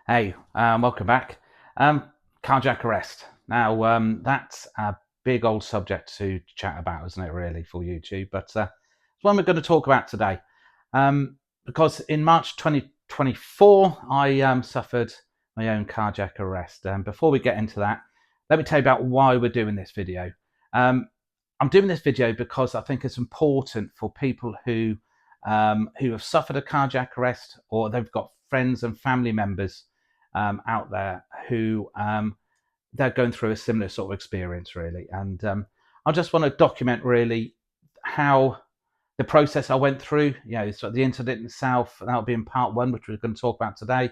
Hey, welcome back. Carjack arrest. Now, that's a big old subject to chat about, isn't it, really, for YouTube? But it's one we're going to talk about today. Because in March 2024, I suffered my own carjack arrest. Before we get into that, let me tell you about why we're doing this video. I'm doing this video because I think it's important for people who have suffered a carjack arrest, or they've got friends and family members out there who they're going through a similar sort of experience, really. And I just want to document really how the process I went through. So the incident itself, that'll be in part one, which we're going to talk about today.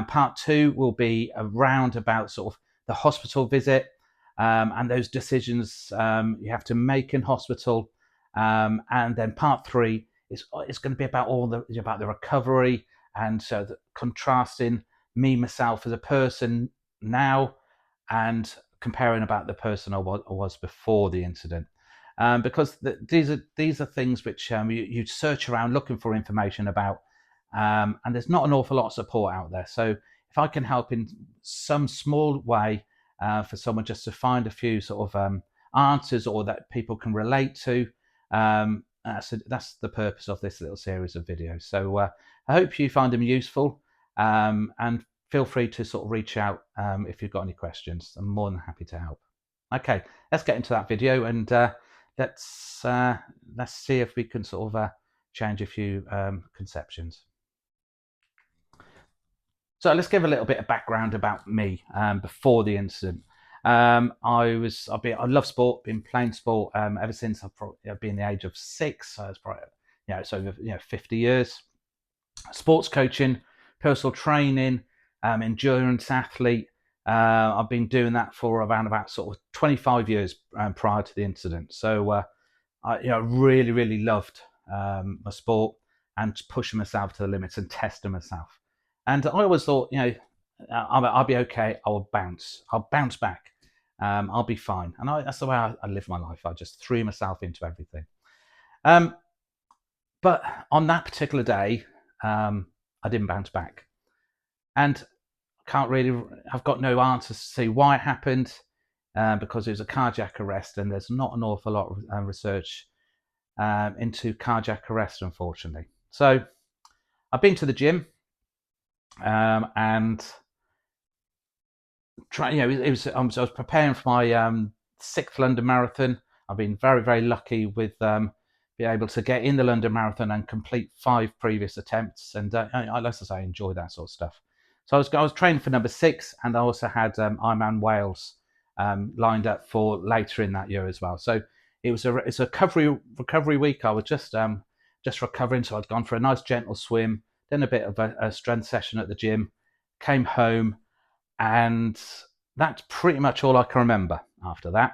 Part two will be around about sort of the hospital visit and those decisions you have to make in hospital. And then part three is it's going to be about about the recovery, and so the contrasting myself as a person now and comparing about the person I was before the incident. Because these are things which you search around looking for information about, and there's not an awful lot of support out there. So if I can help in some small way for someone just to find a few sort of answers or that people can relate to, so that's the purpose of this little series of videos. So I hope you find them useful, and feel free to sort of reach out if you've got any questions. I'm more than happy to help. Okay, let's get into that video, and let's see if we can sort of change a few conceptions. So let's give a little bit of background about me before the incident. I love sport, been playing sport ever since I've been the age of 6. So it's probably it's over 50 years. Sports coaching, personal training, endurance athlete. I've been doing that for around about sort of 25 years prior to the incident. So I really loved my sport and pushing myself to the limits and testing myself. And I always thought, I'll be okay. I'll bounce back. I'll be fine. And that's the way I live my life. I just threw myself into everything. But on that particular day, I didn't bounce back. And I've got no answers to see why it happened, because it was a carjack arrest, and there's not an awful lot of research into carjack arrest, unfortunately. So I've been to the gym, and I was preparing for my 6th London Marathon. I've been very lucky with being able to get in the London Marathon and complete 5 previous attempts, and I like to say I enjoy that sort of stuff. So I was training for number 6, and I also had Ironman Wales lined up for later in that year as well. So it's a recovery week. I was just recovering, so I'd gone for a nice gentle swim, then a bit of a strength session at the gym, came home, and that's pretty much all I can remember after that.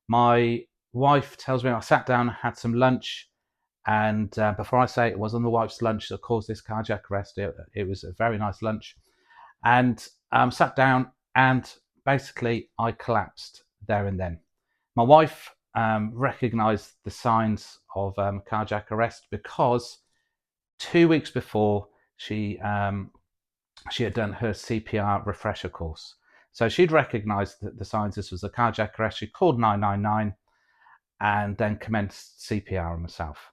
My wife tells me I sat down, had some lunch, and before I say it was on the wife's lunch that caused this carjack arrest, it was a very nice lunch, and sat down, and basically I collapsed there and then. My wife recognised the signs of carjack arrest because 2 weeks before she had done her CPR refresher course. So she'd recognised the signs this was a carjack arrest. She called 999 and then commenced CPR on myself.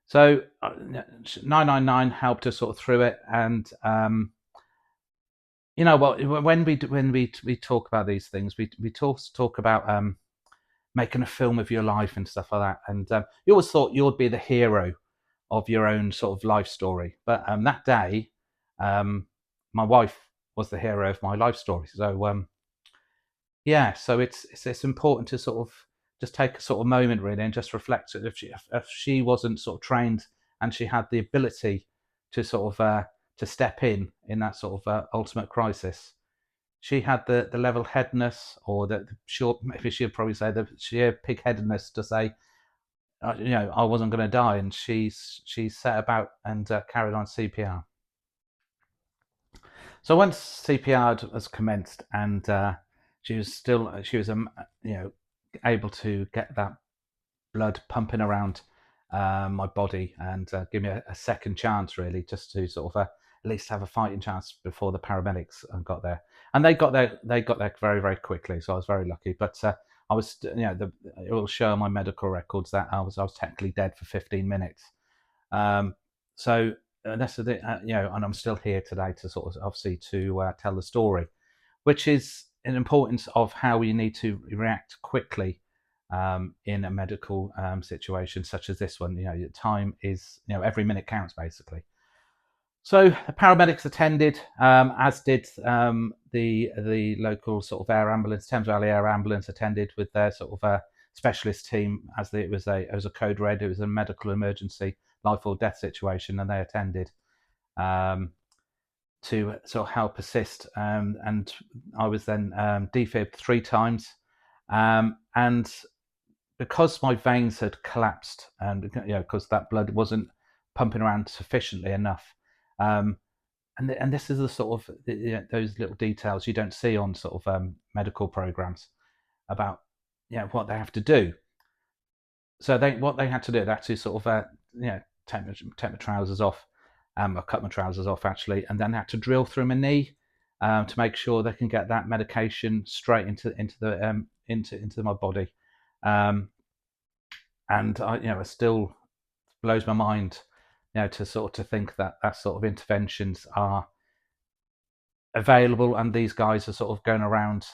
So 999 helped us sort of through it. And when we talk about these things, we talk about making a film of your life and stuff like that. And you always thought you'd be the hero of your own sort of life story. But that day, my wife was the hero of my life story. So so it's important to sort of just take a sort of moment really and just reflect if she wasn't sort of trained and she had the ability to sort of to step in that sort of ultimate crisis. She had the level-headedness, or maybe she'd probably say the sheer pig-headedness to say, I wasn't going to die, and she set about and carried on CPR. So once CPR was commenced, and she was able to get that blood pumping around my body and give me a second chance, really, just to sort of at least have a fighting chance before the paramedics got there. And they got there very, very quickly. So I was very lucky. But I was, it will show on my medical records that I was technically dead for 15 minutes. So that's the and I'm still here today to sort of obviously to tell the story, which is an importance of how you need to react quickly in a medical situation such as this one. Your time is, every minute counts basically. So the paramedics attended, as did the local sort of air ambulance, Thames Valley Air Ambulance attended with their sort of specialist team, as it was a code red. It was a medical emergency, life or death situation, and they attended to sort of help assist. And I was then defibbed 3 times, and because my veins had collapsed, and because that blood wasn't pumping around sufficiently enough. And this is the sort of those little details you don't see on sort of medical programs about what they have to do. So what they had to do, they had to sort of take my trousers off, or cut my trousers off actually, and then they had to drill through my knee to make sure they can get that medication straight into my body. And it still blows my mind, to think that sort of interventions are available, and these guys are sort of going around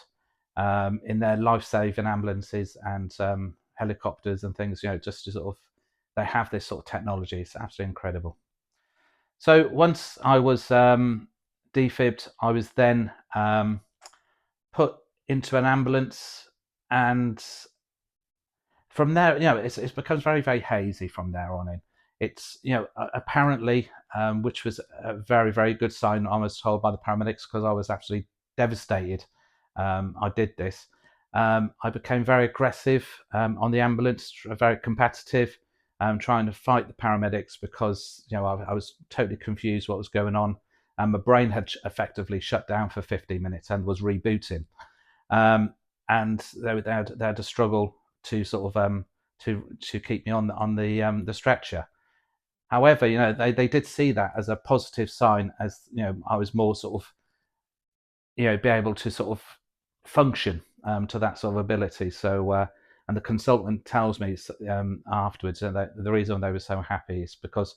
in their life-saving ambulances and helicopters and things, just to sort of, they have this sort of technology. It's absolutely incredible. So once I was defibbed, I was then put into an ambulance, and from there, it becomes very, very hazy from there on in. It's, apparently, which was a very, very good sign, I was told by the paramedics, because I was absolutely devastated. I did this. I became very aggressive on the ambulance, very competitive, trying to fight the paramedics, because I was totally confused what was going on, and my brain had effectively shut down for 15 minutes and was rebooting. And they had to struggle to sort of to keep me on the stretcher. However, they did see that as a positive sign, as I was more sort of be able to sort of function to that sort of ability. So and the consultant tells me afterwards that the reason they were so happy is because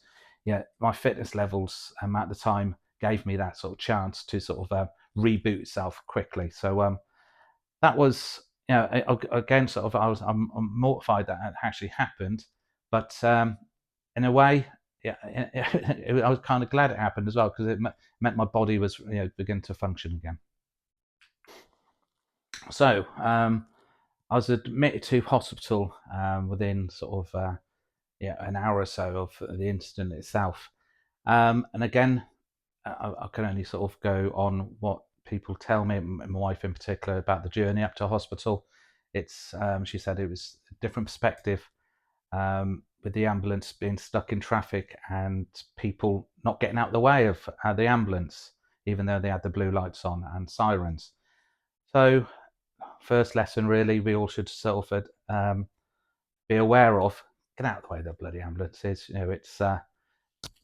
my fitness levels at the time gave me that sort of chance to sort of reboot itself quickly. So that was, again, sort of, I'm mortified that it actually happened, but in a way, I was kind of glad it happened as well, because it meant my body was, beginning to function again. So I was admitted to hospital within sort of an hour or so of the incident itself, and again, I can only sort of go on what people tell me, my wife in particular, about the journey up to hospital. It's she said it was a different perspective, with the ambulance being stuck in traffic and people not getting out of the way of the ambulance, even though they had the blue lights on and sirens. So first lesson really we all should sort of be aware of: get out of the way of the bloody ambulances. It's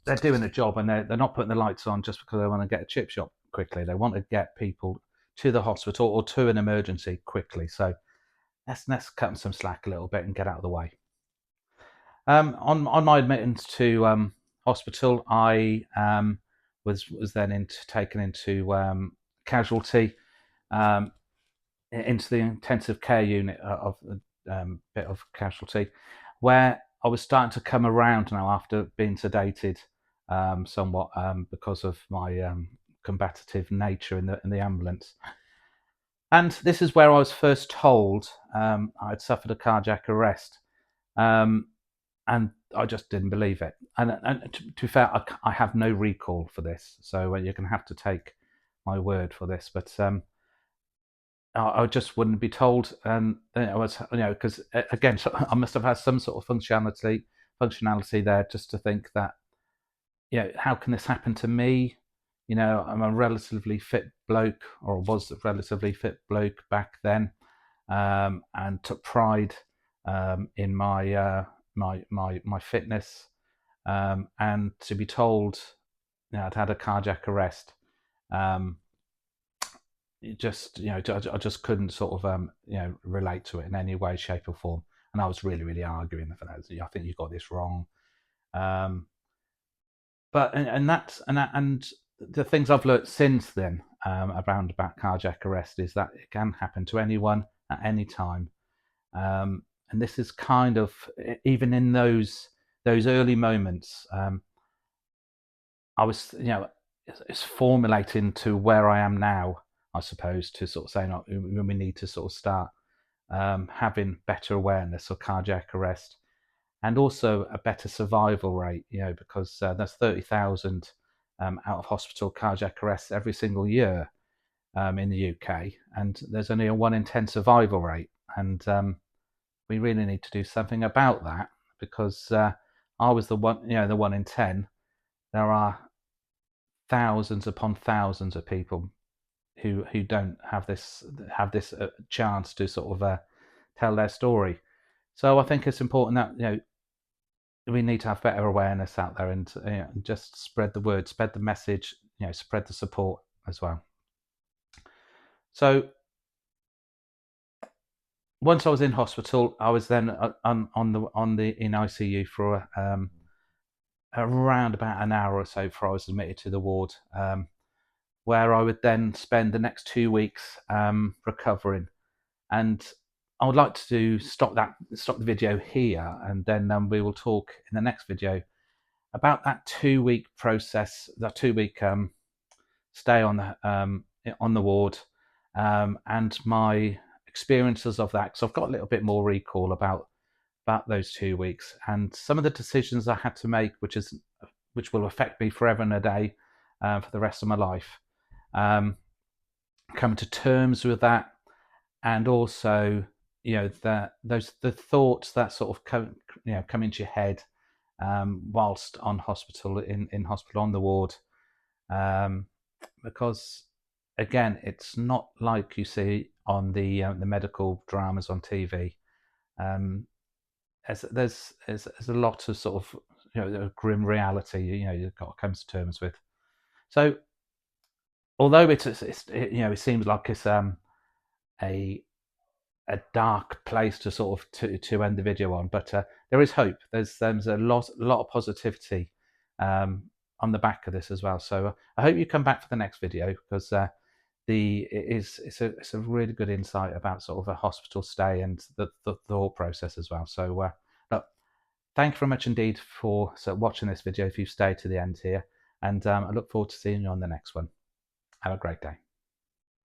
they're doing a job, and they're not putting the lights on just because they want to get a chip shop quickly. They want to get people to the hospital or to an emergency quickly. So let's cut them some slack a little bit and get out of the way. On my admittance to hospital, I was then taken into casualty, into the intensive care unit of the bit of casualty, where I was starting to come around now after being sedated somewhat, because of my combative nature in the ambulance. And this is where I was first told I had suffered a cardiac arrest, and I just didn't believe it. And to be fair, I have no recall for this, so you're going to have to take my word for this. But I just wouldn't be told. I was, because again, I must have had some sort of functionality there, just to think that, how can this happen to me? I'm a relatively fit bloke, or was a relatively fit bloke back then, and took pride in my my fitness, and to be told I'd had a cardiac arrest. Um, I just couldn't sort of relate to it in any way, shape, or form, and I was really, really arguing for that. I think you got this wrong. Um, but and the things I've learnt since then around about cardiac arrest is that it can happen to anyone at any time. And this is kind of, even in those early moments, I was, it's formulating to where I am now, I suppose, to sort of saying, we need to sort of start having better awareness of cardiac arrest, and also a better survival rate, because there's 30,000 out of hospital cardiac arrests every single year in the UK, and there's only a 1 in 10 survival rate. And we really need to do something about that, because I was the one, the 1 in 10. There are thousands upon thousands of people who don't have this chance to sort of tell their story. So I think it's important that we need to have better awareness out there, and just spread the word, spread the message, spread the support as well. So once I was in hospital, I was then in ICU for around about an hour or so before I was admitted to the ward, where I would then spend the next 2 weeks recovering. And I would like to stop the video here, and then we will talk in the next video about that 2 week process, that 2 week stay on the ward, and my experiences of that. Because I've got a little bit more recall about those 2 weeks, and some of the decisions I had to make, which will affect me forever and a day for the rest of my life. Coming to terms with that, and also the thoughts that sort of come into your head whilst on hospital in hospital on the ward, because again, it's not like you see on the medical dramas on TV. There's a lot of sort of grim reality you've got to come to terms with. So although it seems like it's a dark place to sort of to end the video on, but there is hope. There's a lot of positivity on the back of this as well. So I hope you come back for the next video, because it's a really good insight about sort of a hospital stay and the whole process as well. So look, thank you very much indeed for watching this video if you've stayed to the end here, and I look forward to seeing you on the next one. Have a great day.